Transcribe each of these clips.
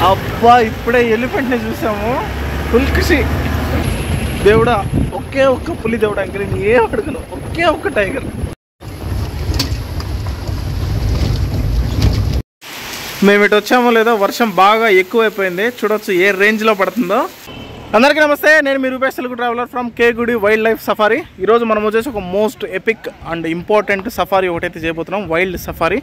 అబ్బా ఇప్పుడే ఎలిఫెంట్ని చూసాము, ఫుల్ ఖుషి. దేవుడా ఒకే ఒక్క పులి దేవుడా, ఇంకా నేను ఏ అడుగును, ఒకే ఒక్క టైగర్. మేము ఇటు వచ్చామో లేదో వర్షం బాగా ఎక్కువైపోయింది, చూడొచ్చు ఏ రేంజ్లో పడుతుందో. అందరికీ నమస్తే, నేను మీ Rupesh Telugu traveller from Kgudi wildlife safari. ఈరోజు మనం వచ్చేసి ఒక most epic and important safari ఒకటైతే చేయబోతున్నాం, వైల్డ్ సఫారీ.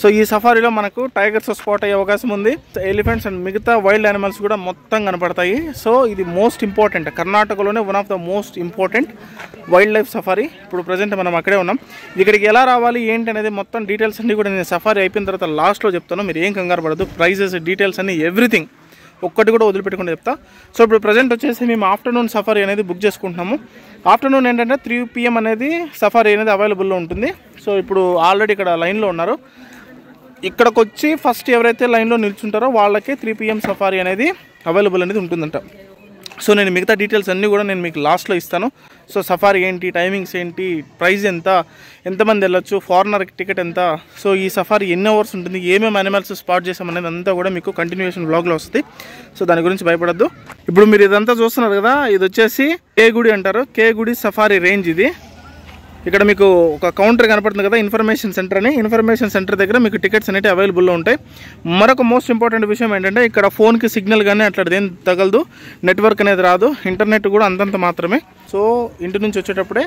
సో ఈ సఫారీలో మనకు టైగర్స్ స్పాట్ అయ్యే అవకాశం ఉంది, ఎలిఫెంట్స్ అండ్ మిగతా వైల్డ్ యానిమల్స్ కూడా మొత్తం కనపడతాయి. సో ఇది మోస్ట్ ఇంపార్టెంట్, కర్ణాటకలోనే one of the most important wildlife safari. ఇప్పుడు ప్రజెంట్ మనం అక్కడే ఉన్నాం. ఇక్కడికి ఎలా రావాలి ఏంటి అనేది మొత్తం డీటెయిల్స్ అన్నీ కూడా నేను సఫారీ అయిపోయిన తర్వాత లాస్ట్లో చెప్తాను. మీరు ఏం కంగారు పడదు, ప్రైజెస్ డీటెయిల్స్ అన్ని ఎవ్రీథింగ్ ఒక్కటి కూడా వదిలిపెట్టుకుని చెప్తా. సో ఇప్పుడు ప్రజెంట్ వచ్చేసి మేము ఆఫ్టర్నూన్ సఫారీ అనేది బుక్ చేసుకుంటున్నాము. ఆఫ్టర్నూన్ ఏంటంటే 3 PM అనేది సఫారీ అనేది అవైలబుల్లో ఉంటుంది. సో ఇప్పుడు ఆల్రెడీ ఇక్కడ లైన్లో ఉన్నారు. ఇక్కడికి వచ్చి ఫస్ట్ ఎవరైతే లైన్లో నిల్చుంటారో వాళ్ళకి 3 PM సఫారీ అనేది అవైలబుల్ అనేది ఉంటుందంట. సో నేను మిగతా డీటెయిల్స్ అన్నీ కూడా నేను మీకు లాస్ట్లో ఇస్తాను. సో సఫారీ ఏంటి, టైమింగ్స్ ఏంటి, ప్రైస్ ఎంత, ఎంతమంది వెళ్ళొచ్చు, ఫారినర్ టికెట్ ఎంత, సో ఈ సఫారీ ఎన్ని అవర్స్ ఉంటుంది, ఏమేమి యానిమల్స్ స్పాట్ చేసామనేది అంతా కూడా మీకు కంటిన్యూషన్ వ్లాగ్లో వస్తుంది. సో దాని గురించి భయపడద్దు. ఇప్పుడు మీరు ఇదంతా చూస్తున్నారు కదా, ఇది వచ్చేసి కేగుడి అంటారు, కేగుడి సఫారీ రేంజ్. ఇది ఇక్కడ మీకు ఒక కౌంటర్ కనపడుతుంది కదా, ఇన్ఫర్మేషన్ సెంటర్ అని. ఇన్ఫర్మేషన్ సెంటర్ దగ్గర మీకు టికెట్స్ అనేవి అవైలబుల్లో ఉంటాయి. మరొక మోస్ట్ ఇంపార్టెంట్ విషయం ఏంటంటే ఇక్కడ ఫోన్కి సిగ్నల్ కానీ అట్లాంటిది ఏం తగలదు, నెట్వర్క్ అనేది రాదు, ఇంటర్నెట్ కూడా అంతంత మాత్రమే. సో ఇంటి నుంచి వచ్చేటప్పుడే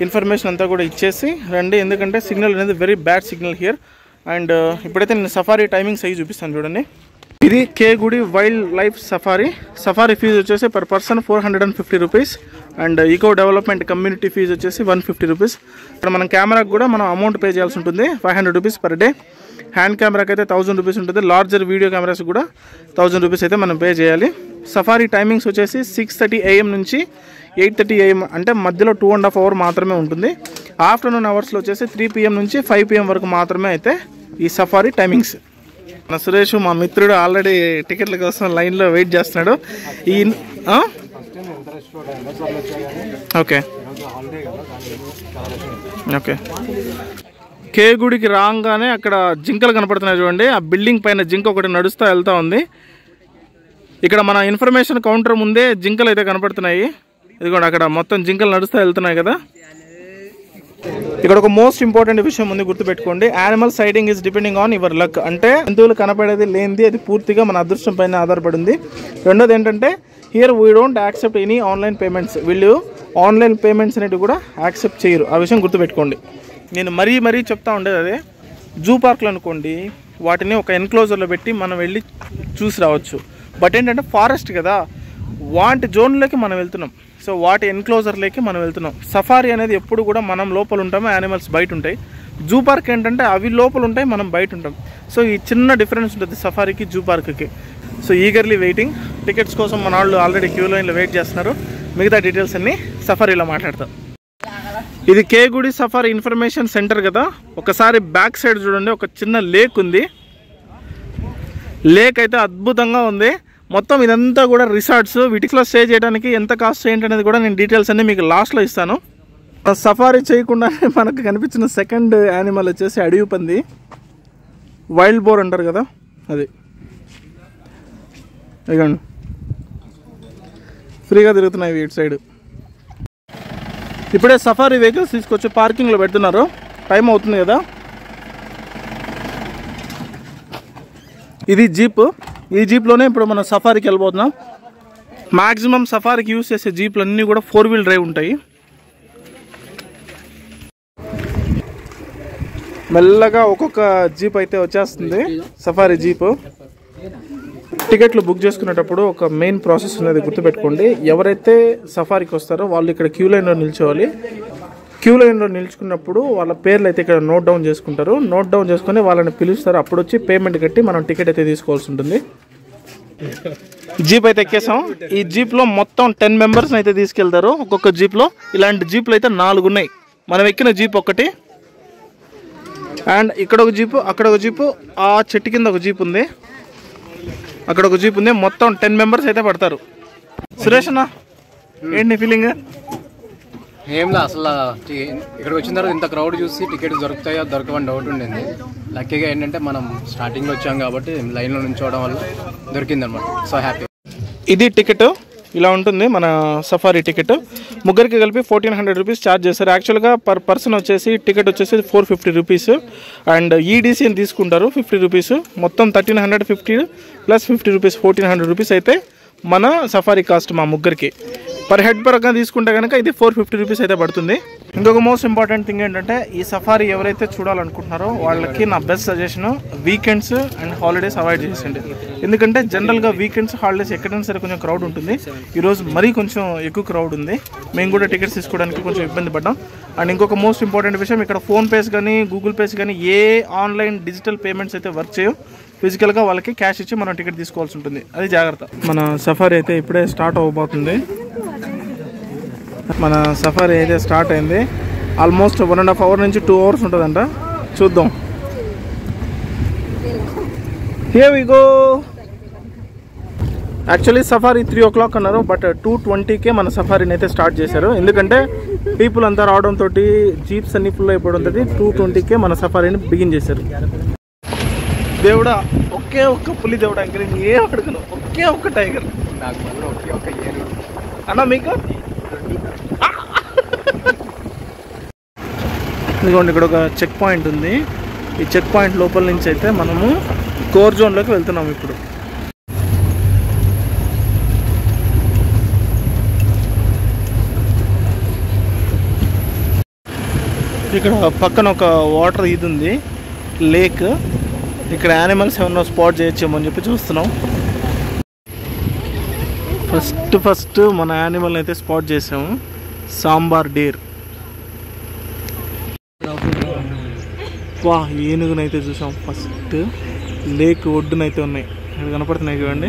ఇన్ఫర్మేషన్ అంతా కూడా ఇచ్చేసి రండి, ఎందుకంటే సిగ్నల్ అనేది very bad signal here. And ఇప్పుడైతే నేను సఫారీ టైమింగ్స్ అవి చూపిస్తాను చూడండి. ఇది Kgudi wildlife safari. Safari fee వచ్చేసి per person 450 rupees and eco development community fee వచ్చేసి 150 రూపీస్. ఇక్కడ మనం కెమెరాకి కూడా మనం అమౌంట్ పే చేయాల్సి ఉంటుంది, 500 రూపీస్ పర్ డే. హ్యాండ్ కెమెరాకి అయితే 1000 రూపీస్ ఉంటుంది. లార్జర్ వీడియో కెమెరాస్ కూడా 1000 రూపీస్ అయితే మనం పే చేయాలి. సఫారీ టైమింగ్స్ వచ్చేసి 6:30 AM నుంచి 8:30 AM, అంటే మధ్యలో 2.5 hours మాత్రమే ఉంటుంది. ఆఫ్టర్నూన్ అవర్స్లో వచ్చేసి 3 PM నుంచి 5 PM వరకు మాత్రమే అయితే ఈ సఫారీ టైమింగ్స్. నా సురేష్ మా మిత్రుడు ఆల్రెడీ టికెట్ల కోసం లైన్లో వెయిట్ చేస్తున్నాడు. ఈ ఓకే ఓకే కేగుడికి రాగానే అక్కడ జింకలు కనపడుతున్నాయి చూడండి. ఆ బిల్డింగ్ పైన జింక ఒకటి నడుస్తూ వెళ్తూ ఉంది. ఇక్కడ మన ఇన్ఫర్మేషన్ కౌంటర్ ముందే జింకలు అయితే కనపడుతున్నాయి. ఇదిగోండి అక్కడ మొత్తం జింకలు నడుస్తూ వెళ్తున్నాయి కదా. ఇక్కడ ఒక మోస్ట్ ఇంపార్టెంట్ విషయం ఉంది, గుర్తుపెట్టుకోండి. Animal citing is depending on your luck. అంటే జంతువులు కనపడేది లేనిది అది పూర్తిగా మన అదృష్టం పైన ఆధారపడింది. రెండోది ఏంటంటే here we don't accept any online payments. వీళ్ళు ఆన్లైన్ పేమెంట్స్ అనేవి కూడా యాక్సెప్ట్ చేయరు, ఆ విషయం గుర్తుపెట్టుకోండి. నేను మరీ చెప్తా ఉండేది అదే. జూ పార్క్లు అనుకోండి, వాటిని ఒక ఎన్క్లోజర్లో పెట్టి మనం వెళ్ళి చూసి రావచ్చు. బట్ ఏంటంటే ఫారెస్ట్ కదా, వాటి జోన్లోకి మనం వెళ్తున్నాం. సో వాటి ఎన్క్లోజర్లోకి మనం వెళ్తున్నాం. సఫారీ అనేది ఎప్పుడు కూడా మనం లోపల ఉంటాము, యానిమల్స్ బయట ఉంటాయి. జూ పార్క్ ఏంటంటే అవి లోపల ఉంటాయి, మనం బయట ఉంటాం. సో ఈ చిన్న డిఫరెన్స్ ఉంటుంది సఫారీకి జూ పార్క్కి. సో ఈగర్లీ వెయిటింగ్ టికెట్స్ కోసం మన వాళ్ళు ఆల్రెడీ క్యూ లైన్లో వెయిట్ చేస్తున్నారు. మిగతా డీటెయిల్స్ అన్నీ సఫారీలో మాట్లాడతాం. ఇది కేగుడి సఫారీ ఇన్ఫర్మేషన్ సెంటర్ కదా. ఒకసారి బ్యాక్ సైడ్ చూడండి, ఒక చిన్న లేక్ ఉంది. లేక్ అయితే అద్భుతంగా ఉంది. మొత్తం ఇదంతా కూడా రిసార్ట్స్. వీటిలో స్టే చేయడానికి ఎంత కాస్ట్ ఏంటనేది కూడా నేను డీటెయిల్స్ అన్నీ మీకు లాస్ట్లో ఇస్తాను. సఫారీ చేయకుండానే మనకు కనిపించిన సెకండ్ యానిమల్ వచ్చేసి అడవి పంది, వైల్డ్ బోర్ అంటారు కదా అది. ఇదిగోండి ఫ్రీగా తిరుగుతున్నాయి ఇటు సైడ్. ఇప్పుడే సఫారీ వెహికల్స్ తీసుకొచ్చి పార్కింగ్లో పెడుతున్నారు, టైం అవుతుంది కదా. ఇది జీప్. ఈ జీప్లోనే ఇప్పుడు మనం సఫారీకి వెళ్ళిపోతున్నాం. మ్యాక్సిమం సఫారీకి యూజ్ చేసే జీప్లు అన్నీ కూడా 4-wheel డ్రైవ్ ఉంటాయి. మెల్లగా ఒక్కొక్క జీప్ అయితే వచ్చేస్తుంది, సఫారీ జీప్. టికెట్లు బుక్ చేసుకునేటప్పుడు ఒక మెయిన్ ప్రాసెస్ అనేది గుర్తుపెట్టుకోండి. ఎవరైతే సఫారీకి వస్తారో వాళ్ళు ఇక్కడ క్యూ లైన్లో నిల్చోవాలి. క్యూ లైన్లో నిల్చుకున్నప్పుడు వాళ్ళ పేర్లు అయితే ఇక్కడ నోట్ డౌన్ చేసుకుంటారు. నోట్ డౌన్ చేసుకుని వాళ్ళని పిలుస్తారు. అప్పుడు వచ్చి పేమెంట్ కట్టి మనం టికెట్ అయితే తీసుకోవాల్సి ఉంటుంది. జీప్ అయితే ఎక్కేసాం. ఈ జీప్లో మొత్తం 10 మెంబర్స్ అయితే తీసుకెళ్తారు ఒక్కొక్క జీప్లో. ఇలాంటి జీప్లు అయితే 4 ఉన్నాయి. మనం ఎక్కిన జీప్ ఒకటి, అండ్ ఇక్కడ ఒక జీపు, అక్కడ ఒక జీపు, ఆ చెట్టు కింద ఒక జీప్ ఉంది, అక్కడ ఒక జీప్ ఉంది. మొత్తం 10 మెంబర్స్ అయితే పడతారు. సురేష్ అన్న ఏంటి నీ ఫీలింగ్? ఏంలా అసలు ఇక్కడికి వచ్చిన తర్వాత ఇంత క్రౌడ్ చూసి టికెట్స్ దొరుకుతాయో దొరకవని డౌట్ ఉండింది. లక్కీగా ఏంటంటే మనం స్టార్టింగ్లో వచ్చాం కాబట్టి లైన్లో నుంచోవడం వల్ల దొరికిందనమాట. So happy. ఇది టికెట్ ఇలా ఉంటుంది మన సఫారీ టికెట్. ముగ్గురికి కలిపి 1400 రూపీస్ ఛార్జ్ చేస్తారు. యాక్చువల్గా పర్ పర్సన్ వచ్చేసి టికెట్ వచ్చేసి 450 రూపీస్ అండ్ ఈడీసీని తీసుకుంటారు 50 రూపీస్. మొత్తం 1350 ప్లస్ 50 రూపీస్ 1400 రూపీస్ అయితే మన సఫారీ కాస్ట్ మా ముగ్గురికి. పర్ హెడ్ పరంగా తీసుకుంటే కనుక ఇది 450 రూపీస్ అయితే పడుతుంది. ఇంకొక మోస్ట్ ఇంపార్టెంట్ థింగ్ ఏంటంటే ఈ సఫారీ ఎవరైతే చూడాలనుకుంటున్నారో వాళ్ళకి నా best suggestion weekends and holidays avoid చేసేయండి. ఎందుకంటే జనరల్గా వీకెండ్స్ హాలిడేస్ ఎక్కడైనా సరే కొంచెం క్రౌడ్ ఉంటుంది. ఈరోజు మరీ కొంచెం ఎక్కువ క్రౌడ్ ఉంది. మేము కూడా టికెట్స్ తీసుకోవడానికి కొంచెం ఇబ్బంది పడ్డాం. అండ్ ఇంకొక మోస్ట్ ఇంపార్టెంట్ విషయం, ఇక్కడ ఫోన్పేస్ కానీ గూగుల్ పేస్ కానీ ఏ ఆన్లైన్ డిజిటల్ పేమెంట్స్ అయితే వర్క్ చేయవు. ఫిజికల్గా వాళ్ళకి క్యాష్ ఇచ్చి మనం టికెట్ తీసుకోవాల్సి ఉంటుంది. అది జాగ్రత్త. మన సఫారీ అయితే ఇప్పుడే స్టార్ట్ అవ్వబోతుంది. మన సఫారీ అయితే స్టార్ట్ అయింది. ఆల్మోస్ట్ 1.5 hours నుంచి 2 hours ఉంటుందంట. చూద్దాం. Here we go. Actually safari 3 o'clock అన్నారు, బట్ 2:20కే మన సఫారీని అయితే స్టార్ట్ చేశారు. ఎందుకంటే పీపుల్ అంతా రావడంతో జీప్స్ అన్ని ఫుల్ అయిపోవడంతో 2:20కే మన సఫారీని బిగిన్ చేశారు. దేవుడా, ఒకే ఒక్క పులి దేవుడా, ఇంకా నేను ఏం అడుగును. ఒకే ఒక్క టైగర్ నాకు ఒకే ఒక్క ఏనుగు అన్నా. మీకు ఇదిగోండి ఇక్కడ ఒక చెక్ పాయింట్ ఉంది. ఈ చెక్ పాయింట్ లోపల నుంచి అయితే మనము కోర్ జోన్లోకి వెళ్తున్నాము ఇప్పుడు. ఇక్కడ పక్కన ఒక వాటర్ ఇది ఉంది, లేక్. ఇక్కడ యానిమల్స్ ఏమన్నా స్పాట్ చేయొచ్చేమో అని చెప్పి చూస్తున్నాం. ఫస్ట్ మన యానిమల్ అయితే స్పాట్ చేసాము, సాంబార్ డేర్. వా, ఏనుగునైతే చూసాం. ఫస్ట్ లేక్ ఒడ్డునైతే ఉన్నాయి, ఇక్కడ కనపడుతున్నాయి చూడండి.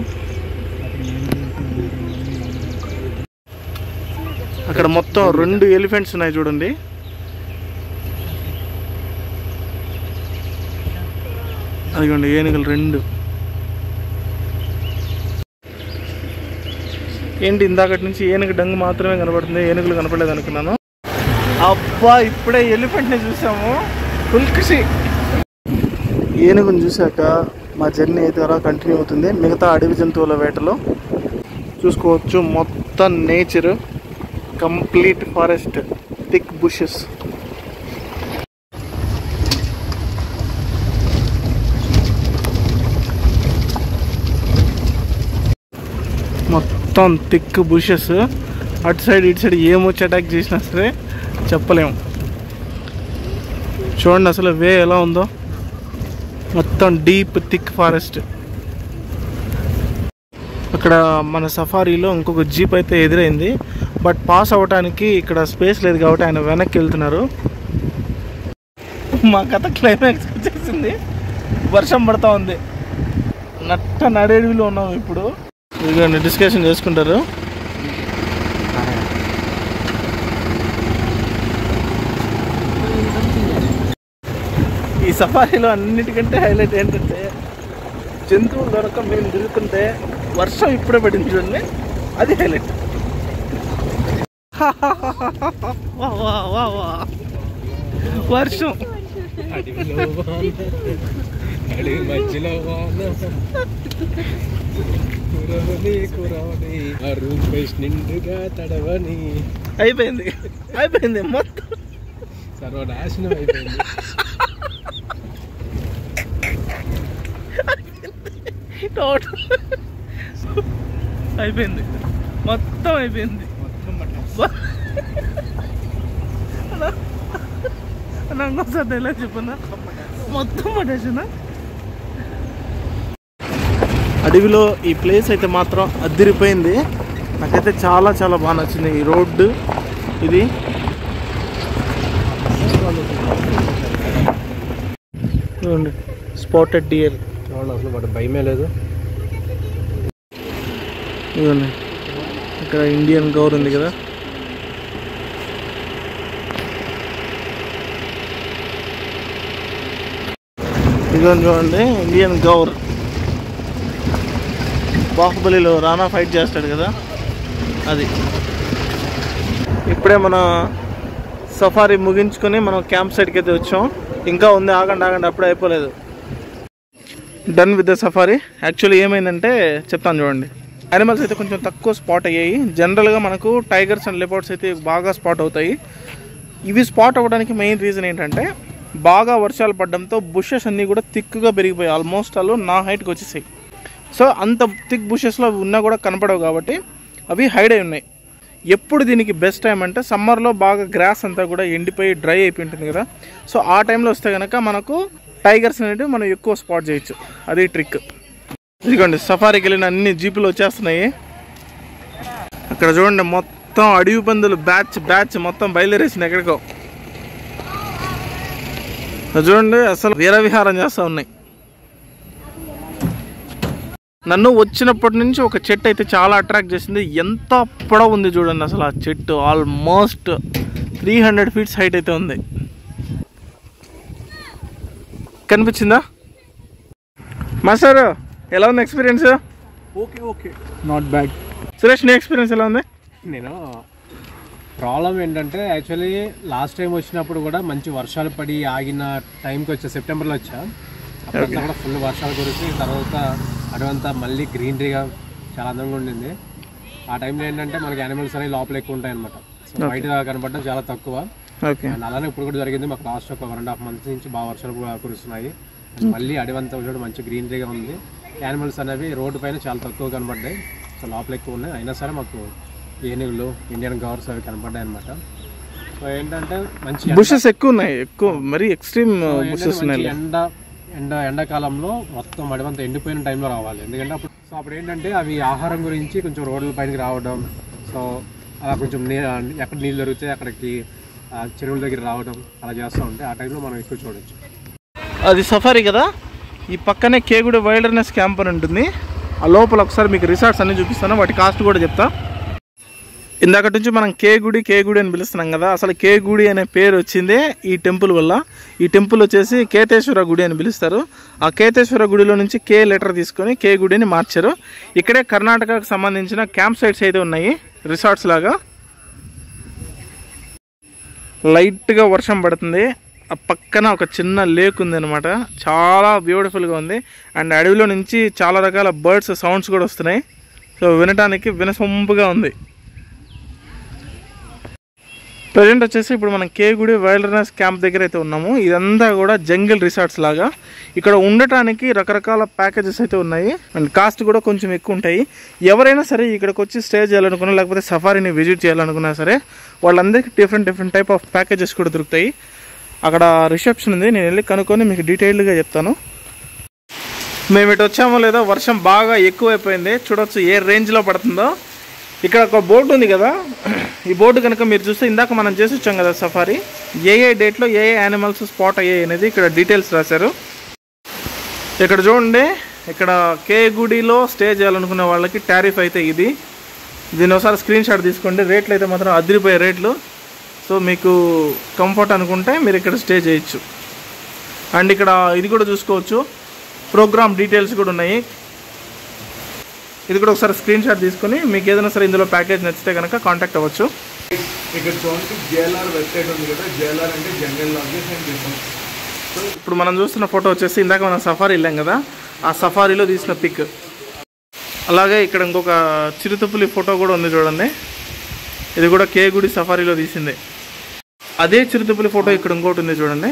అక్కడ మొత్తం 2 ఎలిఫెంట్స్ ఉన్నాయి చూడండి. అదిగోండి ఏనుగులు 2. ఏంటి ఇందాకటి నుంచి ఏనుగు డంగు మాత్రమే కనపడుతుంది, ఏనుగులు కనపడలేదు అనుకున్నాను. అబ్బా, ఇప్పుడే ఎలిఫెంట్ని చూసాము. ఫుల్ ఖుషి. ఏనుగుని చూశాక మా జర్నీ అయితే అలా కంటిన్యూ అవుతుంది. మిగతా అడవి జంతువుల వేటలో చూసుకోవచ్చు. మొత్తం nature, complete forest, thick bushes. మొత్తం థిక్ బుషెస్. అటు సైడ్ ఇటు సైడ్ ఏమొచ్చి అటాక్ చేసినా సరే చెప్పలేము. చూడండి అసలు వే ఎలా ఉందో. మొత్తం డీప్ థిక్ ఫారెస్ట్. అక్కడ మన సఫారీలో ఇంకొక జీప్ అయితే ఎదురైంది, బట్ పాస్ అవ్వడానికి ఇక్కడ స్పేస్ లేదు కాబట్టి ఆయన వెనక్కి వెళ్తున్నారు. మా కథ క్లైమాక్స్ వచ్చేసింది. వర్షం పడతా ఉంది. నట్ట నడేడిలో ఉన్నాం ఇప్పుడు. ఇదిగోండి డిస్కషన్ చేసుకుంటారు. ఈ సఫారీలో అన్నిటికంటే హైలైట్ ఏంటంటే జంతువులు దొరక మేము తిరుగుతుంటే వర్షం ఇప్పుడే పడింది చూడండి, అది హైలైట్. వర్షం అయిపోయింది, అయిపోయింది, మొత్తం సర్వనాశనం అయిపోయింది. అయిపోయింది, మొత్తం అయిపోయింది. ఇంకోసారి ఎలా చెప్పన్నా, మొత్తం పట్టేసిన. అడవిలో ఈ ప్లేస్ అయితే మాత్రం అదిరిపోయింది. నాకైతే చాలా చాలా బాగా నచ్చింది ఈ రోడ్డు. ఇది చూడండి, స్పాటెడ్ డియర్. అసలు వాడు భయమే లేదు. ఇదిగోండి ఇక్కడ ఇండియన్ గౌర్ ఉంది కదా. ఇదిగోండి చూడండి ఇండియన్ గౌర్. బాహుబలిలో రానా ఫైట్ చేస్తాడు కదా, అది. ఇప్పుడే మన సఫారీ ముగించుకొని మనం క్యాంప్ సైట్కి అయితే వచ్చాం. ఇంకా ఉంది, ఆగండి అప్పుడే అయిపోలేదు. Done with the safari. Actually ఏమైందంటే చెప్తాను చూడండి. యానిమల్స్ అయితే కొంచెం తక్కువ స్పాట్ అయ్యాయి. జనరల్గా మనకు టైగర్స్ అండ్ లెపర్డ్స్ అయితే బాగా స్పాట్ అవుతాయి. ఇవి స్పాట్ అవ్వడానికి మెయిన్ రీజన్ ఏంటంటే బాగా వర్షాలు పడడంతో బుషెస్ అన్నీ కూడా థిక్గా పెరిగిపోయాయి. ఆల్మోస్ట్ వాళ్ళు నా హైట్కి వచ్చేసాయి. సో అంత థిక్ బుషెస్లో ఉన్నా కూడా కనపడవు కాబట్టి అవి హైడ్ అయి ఉన్నాయి. ఎప్పుడు దీనికి బెస్ట్ టైం అంటే సమ్మర్లో బాగా గ్రాస్ అంతా కూడా ఎండిపోయి డ్రై అయిపోయి ఉంటుంది కదా. సో ఆ టైంలో వస్తే కనుక మనకు టైగర్స్ అనేవి మనం ఎక్కువ స్పాట్ చేయొచ్చు. అది ట్రిక్. ఇదిగోండి సఫారీకి వెళ్ళిన అన్ని జీపులు వచ్చేస్తున్నాయి. అక్కడ చూడండి మొత్తం అడవి పందులు బ్యాచ్ మొత్తం బయలుదేరేసింది ఎక్కడికో. చూడండి అసలు వీరవిహారం చేస్తూ ఉన్నాయి. నన్ను వచ్చినప్పటి నుంచి ఒక చెట్టు అయితే చాలా అట్రాక్ట్ చేసింది. ఎంత పొడవు ఉంది చూడండి అసలు ఆ చెట్టు. ఆల్మోస్ట్ 300 feet హైట్ అయితే ఉంది. కనిపించిందా మాస్టర్? ఎలా ఉంది experience? Okay not bad. Suresh నీ ఎక్స్పీరియన్స్ ఎలా ఉంది? నేను ప్రాబ్లం ఏంటంటే యాక్చువల్లీ లాస్ట్ టైం వచ్చినప్పుడు కూడా మంచి వర్షాలు పడి ఆగిన టైంకి వచ్చా, సెప్టెంబర్లో వచ్చా. అప్పుడంతా కూడా ఫుల్ వర్షాలు కురిసి తర్వాత అడవంతా మళ్ళీ గ్రీనరీగా చాలా అందంగా ఉండింది. ఆ టైంలో ఏంటంటే మనకి యానిమల్స్ అనేవి లోపల ఎక్కువ ఉంటాయి అనమాట. సో బయట కనపడడం చాలా తక్కువ. అండ్ అలానే ఇప్పుడు కూడా జరిగింది. మాకు లాస్ట్ ఒక 1.5 months నుంచి బాగా వర్షాలు కూడా కురుస్తున్నాయి. మళ్ళీ అడవంతా కూడా మంచి గ్రీనరీగా ఉంది. యానిమల్స్ అనేవి రోడ్డు పైన చాలా తక్కువ కనపడ్డాయి. సో లోపల ఎక్కువ ఉన్నాయి. అయినా సరే మాకు ఏనుగులు, ఇండియన్ గవర్స్ అవి కనపడ్డాయి అనమాట. సో ఏంటంటే మంచి బుషెస్ ఎక్కువ ఉన్నాయి, ఎక్కువ మరి ఎక్స్ట్రీమ్ బుషెస్ ఉన్నాయి. ఎండాకాలంలో మొత్తం అడవంతా ఎండిపోయిన టైంలో రావాలి. ఎందుకంటే అప్పుడు ఏంటంటే అవి ఆహారం గురించి కొంచెం రోడ్ల పైనకి రావడం, సో అలా కొంచెం ఎక్కడ నీళ్ళు దొరికితే అక్కడికి చెరువుల దగ్గర రావడం అలా చేస్తూ ఉంటే ఆ టైంలో మనం ఎక్కువ చూడొచ్చు. అది సఫారీ కదా. ఈ పక్కనే కేగుడి వైల్డర్నెస్ క్యాంప్ అని ఉంటుంది. ఆ లోపల ఒకసారి మీకు రిసార్ట్స్ అన్నీ చూపిస్తాను, వాటి కాస్ట్ కూడా చెప్తా. ఇందాక నుంచి మనం కేగుడి అని పిలుస్తున్నాం కదా. అసలు కేగుడి అనే పేరు వచ్చిందే ఈ టెంపుల్ వల్ల. ఈ టెంపుల్ వచ్చేసి కేతేశ్వర గుడి అని పిలుస్తారు. ఆ కేతేశ్వర గుడిలో నుంచి కే లెటర్ తీసుకొని కేగుడిని మార్చారు. ఇక్కడే కర్ణాటకకు సంబంధించిన క్యాంప్ సైట్స్ అయితే ఉన్నాయి, రిసార్ట్స్ లాగా. లైట్గా వర్షం పడుతుంది. ఆ పక్కన ఒక చిన్న లేక్ ఉంది అనమాట. చాలా బ్యూటిఫుల్గా ఉంది. అండ్ అడవిలో నుంచి చాలా రకాల బర్డ్స్ సౌండ్స్ కూడా వస్తున్నాయి. సో వినటానికి వినసొంపుగా ఉంది. ప్రజెంట్ వచ్చేసి ఇప్పుడు మనం కేగుడి వైల్డర్నెస్ క్యాంప్ దగ్గర అయితే ఉన్నాము. ఇదంతా కూడా జంగిల్ రిసార్ట్స్ లాగా. ఇక్కడ ఉండటానికి రకరకాల ప్యాకేజెస్ అయితే ఉన్నాయి. అండ్ కాస్ట్ కూడా కొంచెం ఎక్కువ ఉంటాయి. ఎవరైనా సరే ఇక్కడికి వచ్చి స్టే చేయాలనుకున్నా లేకపోతే సఫారీని విజిట్ చేయాలనుకున్నా సరే వాళ్ళందరికీ డిఫరెంట్ టైప్ ఆఫ్ ప్యాకేజెస్ కూడా దొరుకుతాయి. అక్కడ రిసెప్షన్ ఉంది, నేను వెళ్ళి కనుక్కొని మీకు డీటెయిల్డ్గా చెప్తాను. మేము ఇటు వచ్చామో లేదో వర్షం బాగా ఎక్కువైపోయింది. చూడొచ్చు ఏ రేంజ్లో పడుతుందో. ఇక్కడ ఒక బోర్డు ఉంది కదా, ఈ బోర్డు కనుక మీరు చూస్తే ఇందాక మనం చేసి వచ్చాం కదా సఫారీ, ఏ డేట్లో ఏ యానిమల్స్ స్పాట్ అయ్యాయి అనేది ఇక్కడ డీటెయిల్స్ రాశారు. ఇక్కడ చూడండి, ఇక్కడ కేగుడిలో స్టే చేయాలనుకునే వాళ్ళకి టారిఫ్ అయితే ఇది. దీని ఒకసారి స్క్రీన్ షాట్ తీసుకోండి. రేట్లు అయితే మాత్రం అదిరిపోయే రేట్లు. సో మీకు కంఫర్ట్ అనుకుంటే మీరు ఇక్కడ స్టే చేయొచ్చు. అండ్ ఇక్కడ ఇది కూడా చూసుకోవచ్చు, ప్రోగ్రామ్ డీటెయిల్స్ కూడా ఉన్నాయి. ఇది కూడా ఒకసారి స్క్రీన్ షాట్ తీసుకొని మీకు ఏదైనా సరే ఇందులో ప్యాకేజ్ నచ్చితే కనుక కాంటాక్ట్ అవ్వచ్చు. ఇక్కడ చూడండి జేఎల్ఆర్ వెబ్సైట్ ఉంది కదా, జేఎల్ఆర్ అంటే general language and difference. So ఇప్పుడు మనం చూస్తున్న ఫోటో వచ్చేసి ఇందాక మనం సఫారీ వెళ్ళాం కదా, ఆ సఫారీలో తీసిన పిక్. అలాగే ఇక్కడ ఇంకొక చిరుతపులి ఫోటో కూడా ఉంది చూడండి. ఇది కూడా కేగుడి సఫారీలో తీసిందే. అదే చిరుతపులి ఫోటో ఇక్కడ ఇంకోటి ఉంది చూడండి.